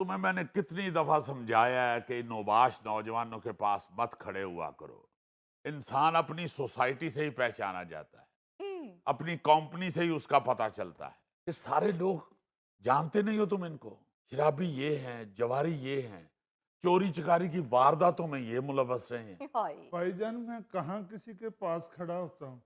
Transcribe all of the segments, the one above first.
तुम्हें मैंने कितनी दफा समझाया है कि नौबाश नौजवानों के पास मत खड़े हुआ करो। इंसान अपनी सोसाइटी से ही पहचाना जाता है, अपनी कंपनी से ही उसका पता चलता है। ये सारे लोग जानते नहीं हो तुम इनको, शराबी ये हैं, जवारी ये हैं, चोरी चकारी की वारदातों में ये मुलव्वस रहे हैं। भाईजान मैं कहाँ किसी के पास खड़ा होता हूँ,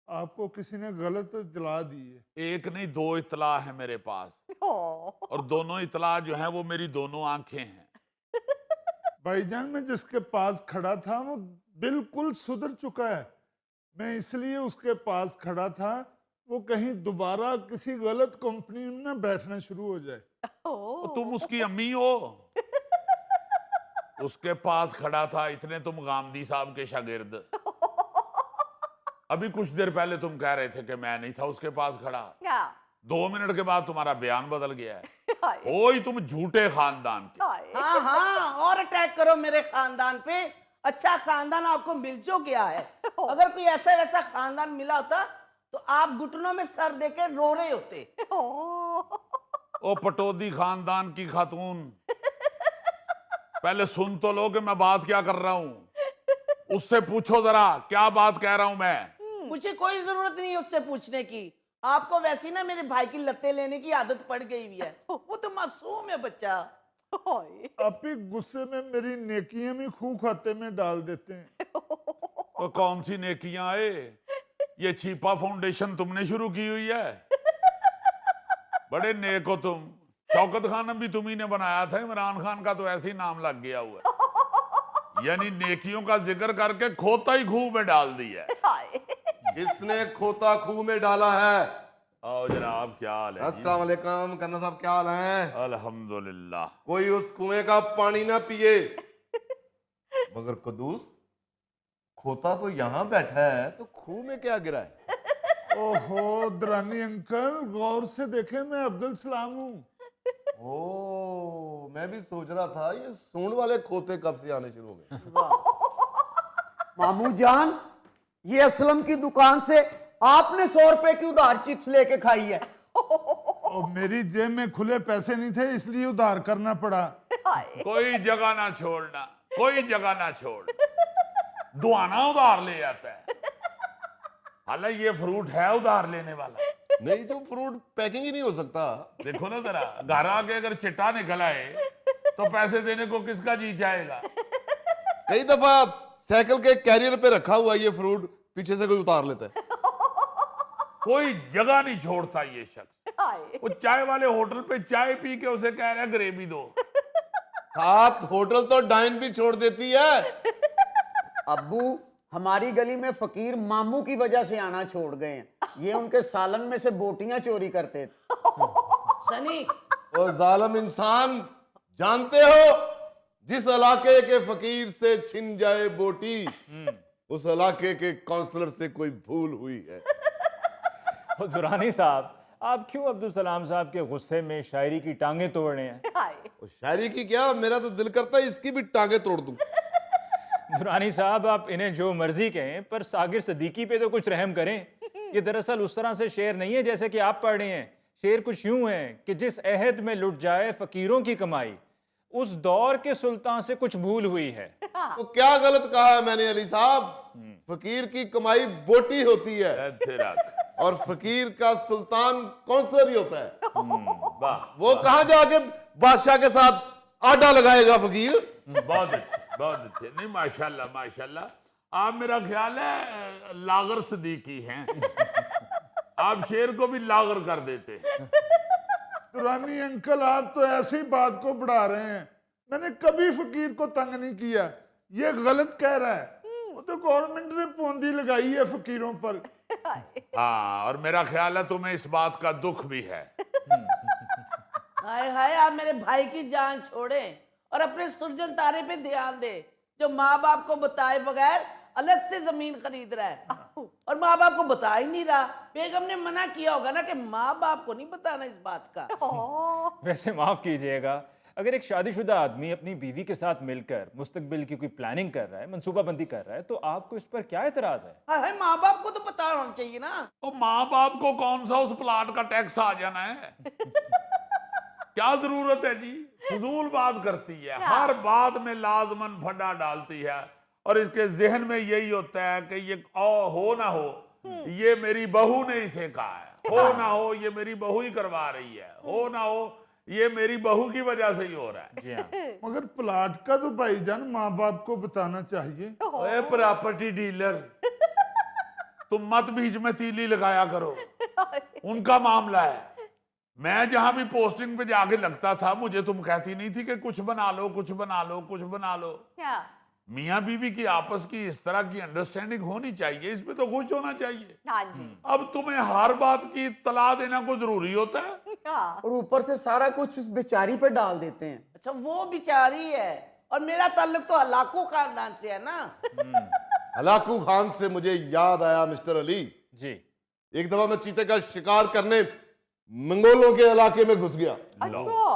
आपको किसी ने गलत इतला दी है। एक नहीं, दो इतला है मेरे पास, और दोनों इतला जो है वो मेरी दोनों आंखें हैं। भाईजान मैं जिसके पास खड़ा था वो बिल्कुल सुधर चुका है। मैं इसलिए उसके पास खड़ा था, वो कहीं दोबारा किसी गलत कंपनी में ना बैठना शुरू हो जाए। तो तुम उसकी अम्मी हो। उसके पास खड़ा था, इतने तुम गांधी साहब के शागिर्द। अभी कुछ देर पहले तुम कह रहे थे कि मैं नहीं था उसके पास खड़ा। 2 मिनट के बाद तुम्हारा बयान बदल गया है। हो ही तुम झूठे खानदान के। हाँ हाँ, और अटैक करो मेरे खानदान पे। अच्छा खानदान आपको मिल जो गया है। अगर कोई ऐसा वैसा खानदान मिला होता तो आप घुटनों में सर देके रो रहे होते। ओ पटौदी खानदान की खातून, पहले सुन तो लो कि मैं बात क्या कर रहा हूं। उससे पूछो जरा क्या बात कह रहा हूं मैं। मुझे कोई जरूरत नहीं है उससे पूछने की। आपको वैसी ना मेरे भाई की लत्ते लेने की आदत पड़ गई हुई है। वो तो मासूम है बच्चा। आप ही गुस्से में मेरी नेकियां भी खूह खाते में डाल देते हैं। तो कौन सी नेकियां आए? ये छिपा फाउंडेशन तुमने शुरू की हुई है। बड़े नेक हो तुम। शौकत खान भी तुम्ही ने बनाया था, इमरान खान का तो ऐसे ही नाम लग गया हुआ है। यानी नेकियों का जिक्र करके खोता ही खूह में डाल दिया है। किसने खोता खूह में डाला है? आओ जनाब, क्या हाल है जी? अस्सलाम वालेकुम कन्ना साहब, क्या हाल है? अल्हम्दुलिल्लाह। कोई उस कुएं का पानी ना पिए। मगर कदूस, खोता तो यहाँ बैठा है, तो खूह में क्या गिरा है? ओहो दरानी अंकल, गौर से देखे, मैं अब्दुल सलाम हूँ। ओ, मैं भी सोच रहा था ये सूंड वाले खोते कब से आने शुरू हो गए। मामू जान, ये असलम की दुकान से आपने 100 रुपए की उधार चिप्स लेके खाई है। और मेरी जेब में खुले पैसे नहीं थे, इसलिए उधार करना पड़ा। कोई जगह ना छोड़ना, कोई जगह ना छोड़। दुआना उधार ले जाता है। हालांकि ये फ्रूट है उधार लेने वाला। नहीं तो फ्रूट पैकिंग ही नहीं हो सकता। देखो ना जरा, घर आके अगर चिट्टा निकल आए तो पैसे देने को किसका जी चाहेगा? कई दफा साइकिल के कैरियर पे रखा हुआ ये फ्रूट पीछे से कोई उतार लेता है। कोई जगह नहीं छोड़ता ये शख्स। वो चाय वाले होटल पे चाय पी के उसे कह रहा है ग्रेवी दो। साथ होटल तो डाइन भी छोड़ देती है। अब्बू, हमारी गली में फकीर मामू की वजह से आना छोड़ गए हैं। ये उनके सालन में से बोटियां चोरी करते थे। सनी, ओ जालिम इंसान, जानते हो जिस इलाके के फकीर से छिन जाए बोटी, उस इलाके के काउंसलर से कोई भूल हुई है। और दुरानी साहब, आप क्यों अब्दुल सलाम साहब के गुस्से में शायरी की टांगे तोड़ रहे हैं? और शायरी की क्या, मेरा तो दिल करता है इसकी भी टांगे तोड़ दूं। दुरानी साहब, आप इन्हें जो मर्जी कहें, पर सागिर सदीकी पे तो कुछ रहम करें। ये दरअसल उस तरह से शेर नहीं है जैसे कि आप पढ़ रहे हैं। शेर कुछ यूं है कि जिस अहद में लुट जाए फकीरों की कमाई, उस दौर के सुल्तान से कुछ भूल हुई है। तो क्या गलत कहा है मैंने अली साहब? फकीर की कमाई बोटी होती है और फकीर का सुल्तान काउंसलर ही होता है। वो कहां जाके बादशाह के साथ आडा लगाएगा फकीर? बहुत अच्छे, बहुत अच्छे। नहीं, माशाल्लाह माशाल्लाह। आप, मेरा ख्याल है, लागर सदीकी हैं। आप शेर को भी लागर कर देते हैं। दुरानी अंकल, आप तो ऐसी बात को बढ़ा रहे हैं। मैंने कभी फकीर को तंग नहीं किया। ये गलत कह रहा है। वो तो गवर्नमेंट ने पूंजी लगाई है फकीरों पर। हाँ, और मेरा ख्याल है तुम्हें इस बात का दुख भी है। हाय हाय, आप मेरे भाई की जान छोड़े और अपने सुरजन तारे पे ध्यान दे, जो माँ बाप को बताए बगैर अलग से जमीन खरीद रहा है और माँ बाप को बता ही नहीं रहा। बेगम ने मना किया होगा ना कि माँ बाप को नहीं बताना इस बात का। वैसे माफ कीजिएगा, अगर एक शादीशुदा आदमी अपनी बीवी के साथ मिलकर मुस्तकबिल की कोई प्लानिंग कर रहा है, मंसूबाबंदी कर रहा है, तो आपको इस पर क्या एतराज है? हाय हाय, माँ बाप को तो पता होना चाहिए ना। तो माँ बाप को कौन सा उस प्लाट का टैक्स आ जाना है? क्या जरूरत है जी? फजूल बात करती है, हर बात में लाजमन फड्डा डालती है, और इसके जहन में यही होता है कि ये हो ना हो, ये मेरी बहू ने इसे कहा है, हो ना हो ये मेरी बहू ही करवा रही है, हो ना हो ये मेरी बहू की वजह से ही हो रहा है। जी हाँ। मगर प्लाट का तो भाईजान माँ बाप को बताना चाहिए। ओए प्रॉपर्टी डीलर, तुम मत बीच में तीली लगाया करो, उनका मामला है। मैं जहां भी पोस्टिंग पे जाके लगता था, मुझे तुम कहती नहीं थी कि कुछ बना लो, कुछ बना लो, कुछ बना लो। क्या? मियाँ बीवी की आपस की इस तरह की अंडरस्टैंडिंग होनी चाहिए, इसमें तो खुश होना चाहिए। हाँ जी। अब तुम्हें हर बात की तला देना को जरूरी होता है? हाँ। और ऊपर से सारा कुछ उस बेचारी पे डाल देते हैं। अच्छा वो बिचारी है, और मेरा ताल्लुक तो हलाकू खानदान से है ना। हलाकू खान से मुझे याद आया मिस्टर अली, जी। एक दफा मैं चीते का शिकार करने मंगोलों के इलाके में घुस गया। अच्छा।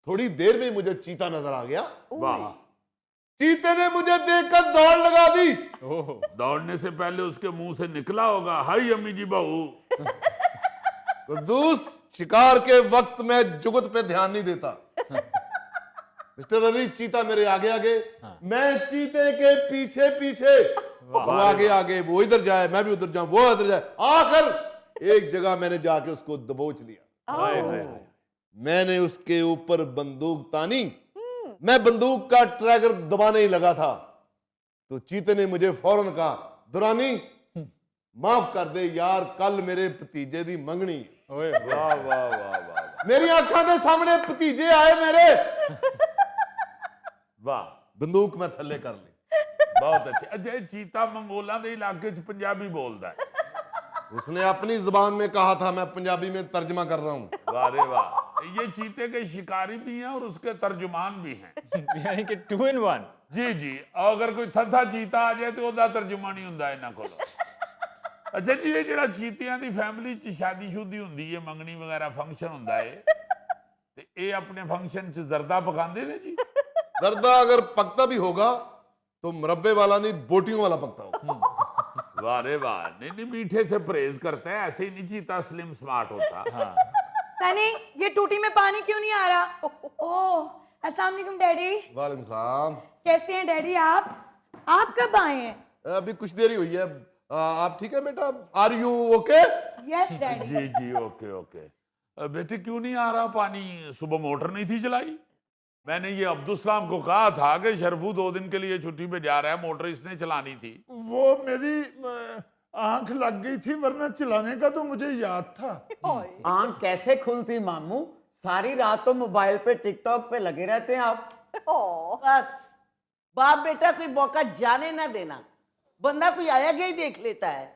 थोड़ी देर में मुझे चीता नजर आ गया। वाह, चीते ने मुझे देखकर दौड़ लगा दी। ओह। दौड़ने से पहले उसके मुंह से निकला होगा, हाय अम्मी जी बहू। कुद्दूस, शिकार के वक्त मैं जुगत पे ध्यान नहीं देता। मिस्टर अली, चीता मेरे आगे आगे, मैं चीते के पीछे पीछे, वो आगे आगे, वो इधर जाए मैं भी उधर जाऊं, वो इधर जाए, आखिर एक जगह मैंने जाके उसको दबोच लिया। हाय हाय हाय। मैंने उसके ऊपर बंदूक तानी, मैं बंदूक का ट्रैगर दबाने ही लगा था, तो चीते ने मुझे फौरन कहा, दुरानी माफ कर दे यार, कल मेरे भतीजे दी मंगनी। ओए। वाह वाह वाह वाह मेरी आंखों के सामने भतीजे आए मेरे। वाह, बंदूक मैं थल्ले कर ली। बहुत अच्छे। अच्छा, चीता मंगोला दे इलाके च पंजाबी बोलता है? उसने अपनी जुबान में कहा था, मैं पंजाबी में तर्जमा कर रहा हूं। वाह रे वाह, ये चीते के शिकारी भी हैं और उसके तर्जुमान भी हैं। यानी कि 2 in 1। जी जी, अगर कोई थथा चीता आ जाए तो ਉਹਦਾ ਤਰਜਮਾ ਨਹੀਂ ਹੁੰਦਾ ਇਹਨਾਂ ਕੋਲ। ਅੱਛਾ ਜੀ, ਇਹ ਜਿਹੜਾ ਚੀਤਿਆਂ ਦੀ ਫੈਮਿਲੀ ਚ ਸ਼ਾਦੀ-ਸ਼ੁਦੀ ਹੁੰਦੀ ਹੈ, ਮੰਗਣੀ ਵਗੈਰਾ ਫੰਕਸ਼ਨ ਹੁੰਦਾ ਹੈ, ਤੇ ਇਹ ਆਪਣੇ ਫੰਕਸ਼ਨ ਚ ਜ਼ਰਦਾ ਪਕਾਉਂਦੇ ਨੇ ਜੀ? दर्दा अगर पकता भी होगा तो मुरब्बे वाला नहीं, बोटियों वाला पकता होगा। वाह रे वाह, नहीं नहीं, मीठे से परहेज करता है, ऐसे ही नहीं चीता स्लिम स्मार्ट होता। हाँ। सनी, ये टूटी में पानी क्यों नहीं आ रहा? ओह, अस्सलाम वालेकुम डैडी। वालेकुम सलाम। कैसे हैं डैडी आप कब आए हैं? अभी कुछ देरी हुई है। आप ठीक है बेटा? Are you okay? Yes daddy. जी जी, ओके ओके। बेटे क्यों नहीं आ रहा पानी? सुबह मोटर नहीं थी चलाई? मैंने ये अब्दुल सलाम को कहा था कि शरफू 2 दिन के लिए छुट्टी पे जा रहा है, मोटर इसने चलानी थी। वो मेरी आंख लग गई थी, वरना चलाने का तो मुझे याद था। आंख कैसे खुलती मामू, सारी रात तो मोबाइल पे टिकटॉक पे लगे रहते हैं आप। बस बाप बेटा कोई मौका जाने ना देना, बंदा कोई आया गया ही देख लेता है।